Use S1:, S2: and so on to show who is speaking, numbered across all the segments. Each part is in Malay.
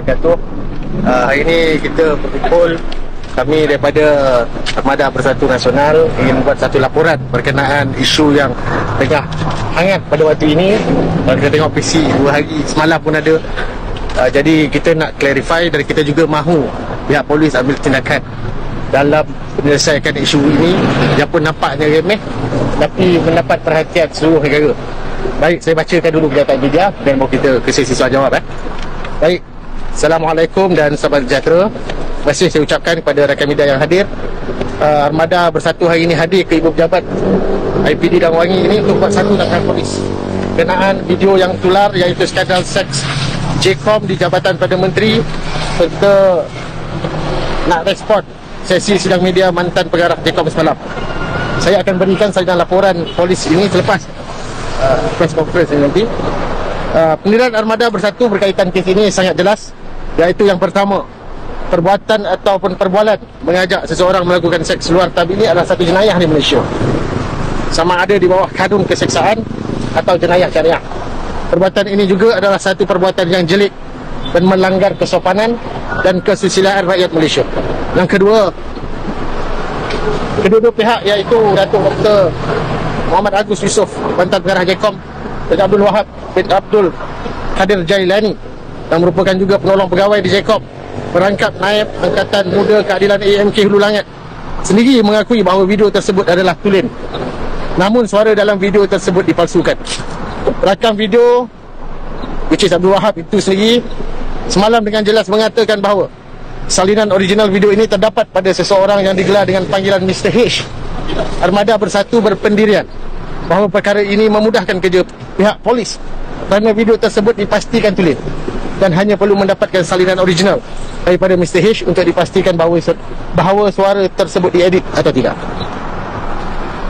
S1: wabarakatuh. Hari ini kita berkumpul, kami daripada Armada Bersatu Nasional ingin buat satu laporan berkenaan isu yang tengah hangat pada waktu ini. Kita tengok PC 2 hari semalam pun ada. Jadi kita nak clarify dan kita juga mahu pihak polis ambil tindakan dalam menyelesaikan isu ini yang pun nampaknya remeh tapi mendapat perhatian seluruh negara. Baik, saya bacakan dulu kenyataan media dan baru kita ke sesi soal jawab. Baik, Assalamualaikum dan salam sejahtera. Terima kasih saya ucapkan kepada rakan media yang hadir. Armada Bersatu hari ini hadir ke Ibu Pejabat IPD dan Wangi ini untuk buat satu tindakan polis berkenaan video yang tular iaitu skandal seks JCOM di Jabatan Perdana Menteri. Serta nak respon sesi sidang media mantan pengarah JCOM semalam. Saya akan berikan salinan laporan polis ini selepas press conference ini nanti. Pendirian Armada Bersatu berkaitan kes ini sangat jelas, iaitu yang pertama, perbuatan ataupun perbualan mengajak seseorang melakukan seks luar tabili adalah satu jenayah di Malaysia, sama ada di bawah kanun keseksaan atau jenayah syariah. Perbuatan ini juga adalah satu perbuatan yang jelik dan melanggar kesopanan dan kesusilaan rakyat Malaysia. Yang kedua, kedua-dua pihak iaitu Datuk Dr. Muhammad Agus Yusof, mantan pengarah JCOM, dan Abdul Wahab bin Abdul Kadir Jailani yang merupakan juga penolong pegawai di JCOM, merangkap Naib Angkatan Muda Keadilan AMK Hulu Langit, sendiri mengakui bahawa video tersebut adalah tulen. Namun suara dalam video tersebut dipalsukan. Rakam video, which is Abdul Wahab itu sendiri, semalam dengan jelas mengatakan bahawa salinan original video ini terdapat pada seseorang yang digelar dengan panggilan Mr. H. Armada Bersatu berpendirian bahawa perkara ini memudahkan kerja pihak polis kerana video tersebut dipastikan tulis dan hanya perlu mendapatkan salinan original daripada Mr. H untuk dipastikan bahawa suara tersebut diedit atau tidak.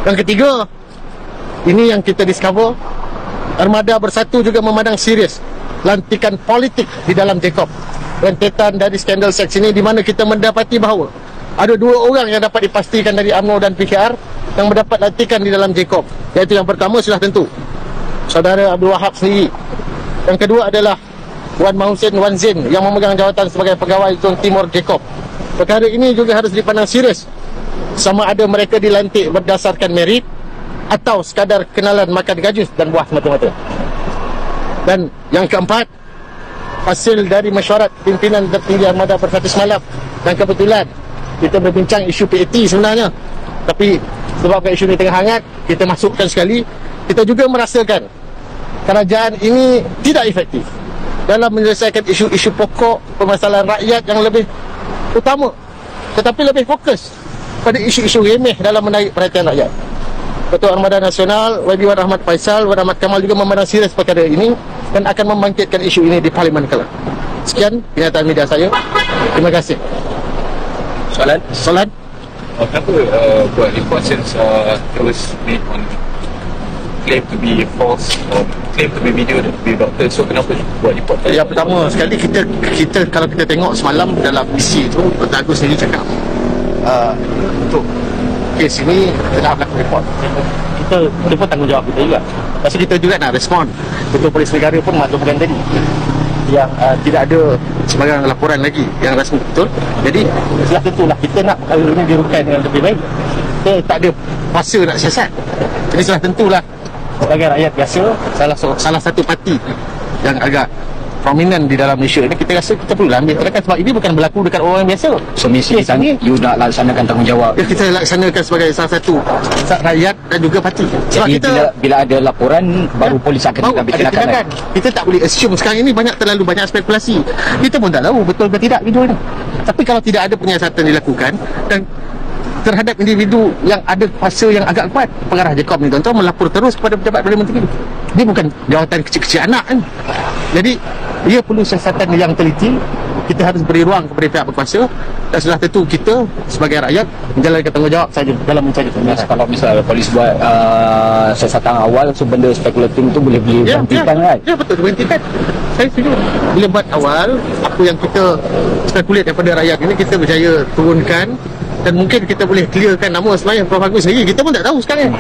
S1: Yang ketiga, ini yang kita discover, Armada Bersatu juga memandang serius lantikan politik di dalam JCOM. Rentetan dari skandal seks ini di mana kita mendapati bahawa ada 2 orang yang dapat dipastikan dari UMNO dan PKR yang mendapat lantikan di dalam JCOM, iaitu yang pertama sudah tentu Saudara Abdul Wahab sendiri. Yang kedua adalah Wan Mahusin Wan Zain yang memegang jawatan sebagai pegawai Zon Timur JCOM. Perkara ini juga harus dipandang serius, sama ada mereka dilantik berdasarkan merit atau sekadar kenalan makan gajus dan buah semata-mata. Dan yang keempat, hasil dari mesyuarat pimpinan tertinggi Armada Bersatu semalam, dan kebetulan kita berbincang isu PAT sebenarnya, tapi sebabkan isu ini tengah hangat, kita masukkan sekali. Kita juga merasakan kerajaan ini tidak efektif dalam menyelesaikan isu-isu pokok permasalahan rakyat yang lebih utama, tetapi lebih fokus pada isu-isu remeh dalam menarik perhatian rakyat. Ketua Armada Nasional YB Wan Rahmat Faisal, Wan Rahmat Kamal juga memandang serius perkara ini dan akan membangkitkan isu ini di Parlimen kelak. Sekian kenyataan media saya. Terima kasih. Soalan?
S2: Kenapa buat report since it was made on claim to be false or claim to be video dan to be doctor, so kenapa buat report?
S1: Yang pertama sekali, kita kalau kita tengok semalam dalam PC tu, Dr. Agus sendiri cakap untuk kes ini telah melakukan report. Kita pun tanggungjawab kita juga. Lepas tu kita juga nak respon. Ketua Polis Negara pun maklumkan tadi yang tidak ada sebarang laporan lagi yang rasmi, betul. Jadi sudah tentulah kita nak perkara ini diuruskan dengan lebih baik. Kita tak ada masa nak siasat. Jadi sudah tentulah sebagai rakyat biasa, salah satu parti yang agak prominent di dalam Malaysia ni, kita rasa kita perlu ambil tindakan sebab ini bukan berlaku dekat orang biasa.
S3: So misi kita ni you nak laksanakan tanggungjawab.
S1: Ya, kita laksanakan sebagai salah satu rakyat dan juga parti. Sebab
S3: jadi
S1: kita
S3: bila ada laporan baru polis akan ambil tindakan.
S1: Kita tak boleh assume. Sekarang ini terlalu banyak spekulasi. Kita pun tak tahu betul ke tidak video ini. Tapi kalau tidak ada penyiasatan dilakukan dan terhadap individu yang ada kuasa yang agak kuat, pengarah JCOM ni tuan-tuan melapor terus kepada pejabat Perdana Menteri. Dia bukan jawatan kecil-kecil anak kan. Jadi ia perlu siasatan yang teliti. Kita harus beri ruang kepada pihak berkuasa dan sudah tentu kita sebagai rakyat menjalankan tanggungjawab saja dalam mencari kebenaran.
S3: Kalau misalnya polis buat siasatan awal, so benda spekulatif tu boleh berhentikan kan?
S1: Ya, betul, berhentikan. Saya setuju. Bila buat awal, apa yang kita spekulat daripada rakyat ini kita berjaya turunkan dan mungkin kita boleh clearkan nama sebenarnya Prof Agus sendiri. Kita pun tak tahu sekarang.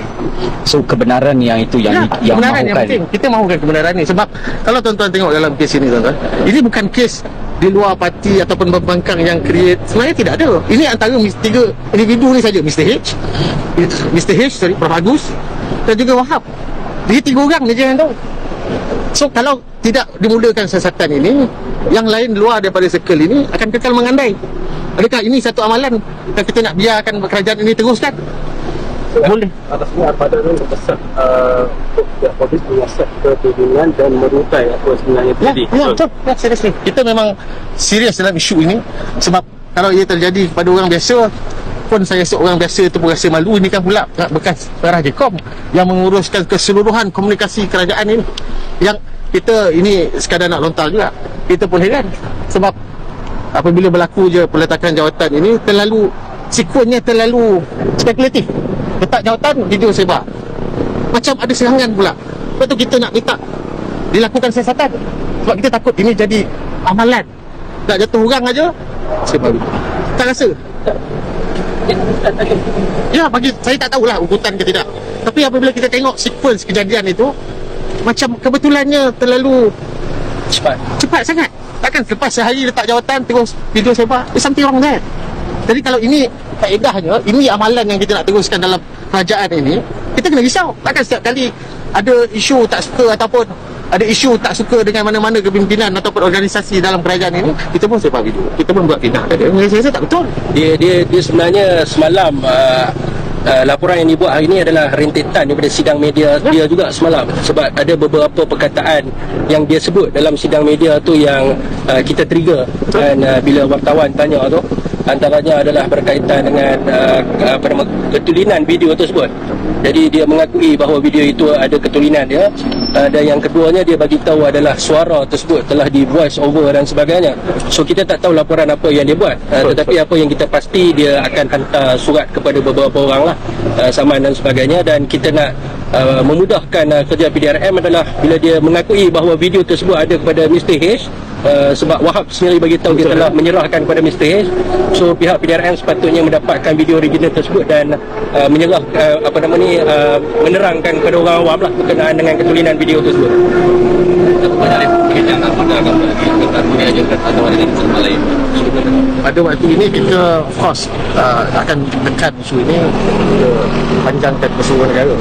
S3: So kebenaran yang itu yang
S1: kebenaran yang penting. Kita mahukan kebenaran ni sebab kalau tuan-tuan tengok dalam kes ini tuan-tuan, ini bukan kes di luar parti ataupun pembangkang yang create, sebenarnya tidak ada. Ini antara tiga individu ni saja, Mr. H, Prof Agus dan juga Wahab. Dia tiga orang je yang tahu. So kalau tidak dimulakan siasatan ini, yang lain luar daripada circle ini akan kekal mengandai. Adakah ini satu amalan dan kita nak biarkan kerajaan ini teruskan? Boleh.
S4: Atasnya apa ada yang besar polis menyiasat ketidakadilan dan merutai apa sebenarnya terjadi.
S1: Betul. Seriously. Kita memang serius dalam isu ini, sebab kalau ia terjadi kepada orang biasa pun, saya rasa orang biasa itu pun rasa malu. Ini kan pula bekas Farah Jekom yang menguruskan keseluruhan komunikasi kerajaan ini, yang kita ini sekadar nak lontar juga. Kita pun heran sebab apabila berlaku je peletakan jawatan ini, terlalu sekuennya terlalu spekulatif. Letak jawatan, video sebar, macam ada serangan pula. Lepas tu kita nak minta dilakukan siasatan, sebab kita takut ini jadi amalan nak jatuh orang aja. Sebab tak rasa. Ya, bagi saya tak tahulah urutan ke tidak, tapi apabila kita tengok sequence kejadian itu, macam kebetulannya terlalu cepat sangat. Takkan lepas sehari letak jawatan terus video sebar, something wrong there. Jadi kalau ini faedahnya, ini amalan yang kita nak teruskan dalam kerajaan ini, kita kena risau. Takkan setiap kali ada isu tak suka ataupun ada isu tak suka dengan mana-mana kepimpinan ataupun organisasi dalam kerajaan ini, kita pun sebar video, kita pun buat pindah. Saya rasa tak betul.
S4: Dia sebenarnya semalam laporan yang dibuat hari ini adalah rentetan daripada sidang media dia juga semalam, sebab ada beberapa perkataan yang dia sebut dalam sidang media tu yang kita trigger. Dan bila wartawan tanya tu, antaranya adalah berkaitan dengan ketulinan video tersebut. Jadi dia mengakui bahawa video itu ada ketulinan dia, dan yang keduanya dia bagi tahu adalah suara tersebut telah di voice over dan sebagainya. So kita tak tahu laporan apa yang dia buat, tetapi apa yang kita pasti, dia akan hantar surat kepada beberapa orang lah, saman dan sebagainya. Dan kita nak memudahkan kerja PDRM adalah bila dia mengakui bahawa video tersebut ada kepada Mr. H, sebab Wahab sendiri bagi tahu dia telah menyerahkan kepada Mr. H. So pihak PDRM sepatutnya mendapatkan video original tersebut dan menyerah menerangkan kepada orang awam lah berkenaan dengan ketulinan video tersebut.
S1: Pada waktu ini kita of course akan tekan isu ini ke panjangkan ke seluruh negara.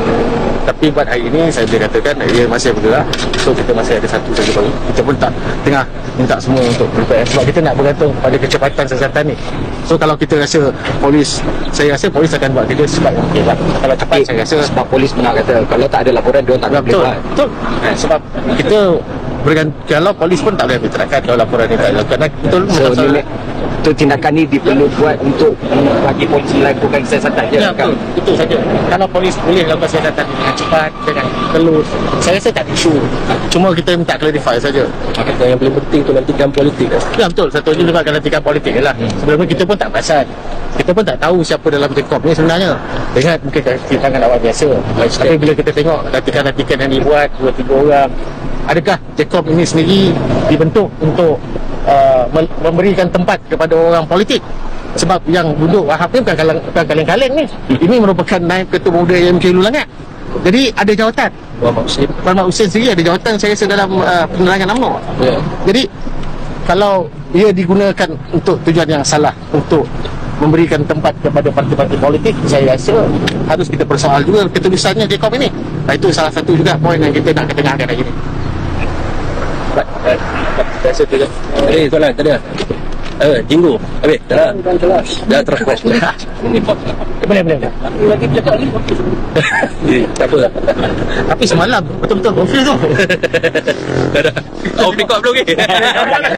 S1: Tapi buat hari ini saya boleh katakan ia masih bergerak. So kita masih ada satu saja baru. Kita pun tak tengah minta semua untuk prepare, sebab kita nak bergantung pada kecepatan siasatan ni. So kalau kita rasa polis, saya rasa polis akan buat kerja sebab lah. Kalau cepat saya rasa,
S3: sebab polis pernah kata kalau tak ada laporan dia tak boleh buat.
S1: Betul. Sebab kita kalau polis pun tak boleh ambil tindakan kalau laporan ni tak dilakukan. Betul.
S3: So tindakan ni diperlu buat untuk bagi polis melakukan siasatan je.
S1: Ya, betul saja. Kalau polis boleh lakukan siasatan dengan cepat, dengan telus, saya rasa tak ada isu. Cuma kita minta clarify saja.
S4: Yang paling penting tu nantikan politik.
S1: Ya betul, satu lagi lebatkan nantikan politik lah. Sebelum ni kita pun tak perasan, kita pun tak tahu siapa dalam Jekom ni sebenarnya. Ingat mungkin kaki tangan awak biasa, tapi bila kita tengok nantikan yang dibuat 2-3 orang, adakah Jekom ini sendiri dibentuk untuk memberikan tempat kepada orang politik? Sebab yang duduk Wahab ni bukan kaleng-kaleng ni. Ini merupakan naib ketua muda AMK Lulangat. Jadi ada jawatan. Muhammad Hussein sendiri ada jawatan saya rasa dalam penerangan UMNO. Jadi kalau ia digunakan untuk tujuan yang salah, untuk memberikan tempat kepada parti-parti politik, saya rasa harus kita persoal juga ketulusannya Jekom ini. Itu salah satu juga poin yang kita nak ketengahkan hari ini.
S4: Biasa tu je. Soalan tak ada. Jinggu. Habis? Dah terang.
S1: Boleh.
S4: Lagi cakap lagi. Tak apa.
S1: Tapi semalam betul-betul confuse tu.
S4: Tak ada. Record belum ke?